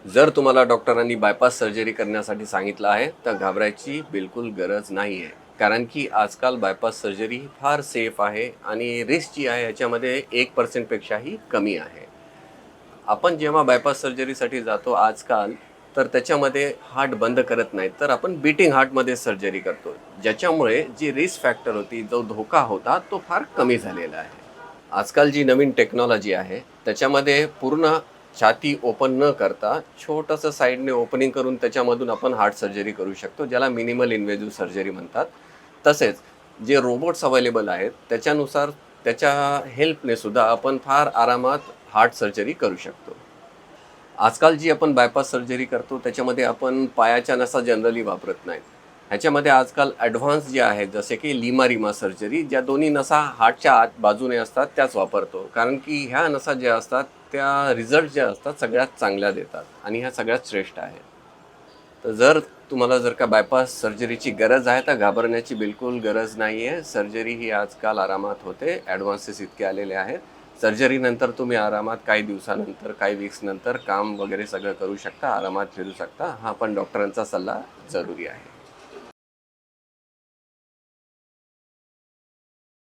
जर तुम्हाला डॉक्टरांनी बायपास सर्जरी करण्यासाठी सांगितलं आहे तर घाबरायची बिलकुल गरज नाही आहे. कारण की आजकाल बायपास सर्जरी फार सेफ आहे आणि रिस्क जी आहे ह्याच्यामध्ये 1% कमी आहे. आपण जेव्हा बायपास सर्जरीसाठी जातो आजकाल, तर त्याच्यामध्ये हार्ट बंद करत नाहीत, तर आपण बीटिंग हार्टमध्ये सर्जरी करतो. ज्याच्यामुळे जी रिस्क फॅक्टर होती, जो धोका होता, तो फार कमी झालेला आहे. आजकाल जी नवीन टेक्नॉलॉजी आहे, त्याच्यामध्ये पूर्ण छाती ओपन न करता छोटंसं साईडने ओपनिंग करून त्याच्यामधून आपण हार्ट सर्जरी करू शकतो, ज्याला मिनिमल इन्व्हेजिव्ह सर्जरी म्हणतात. तसेच जे रोबोट्स अवेलेबल आहेत, त्याच्यानुसार त्याच्या हेल्पने सुद्धा आपण फार आरामात हार्ट सर्जरी करू शकतो. आजकाल जी आपण बायपास सर्जरी करतो त्याच्यामध्ये आपण पायाच्या नसा जनरली वापरत नाहीत. ह्याच्यामध्ये आजकाल ॲडव्हान्स जे आहेत जसे की लिमा-रिमा सर्जरी, ज्या दोन्ही नसा हार्टच्या आत बाजूने असतात त्याच वापरतो. कारण की ह्या नसा ज्या असतात त्या रिझल्ट ज्या असतात सगळ्यात चांगल्या देतात आणि ह्या सगळ्यात श्रेष्ठ आहेत. तर जर तुम्हाला जर का बायपास सर्जरीची गरज आहे तर घाबरण्याची बिलकुल गरज नाही आहे. सर्जरी ही आजकाल आरामात होते. ॲडव्हान्सेस इतके आलेले आहेत. सर्जरीनंतर तुम्ही आरामात काही दिवसानंतर, काही वीक्सनंतर काम वगैरे सगळं करू शकता, आरामात फिरू शकता. हा पण डॉक्टरांचा सल्ला जरुरी आहे.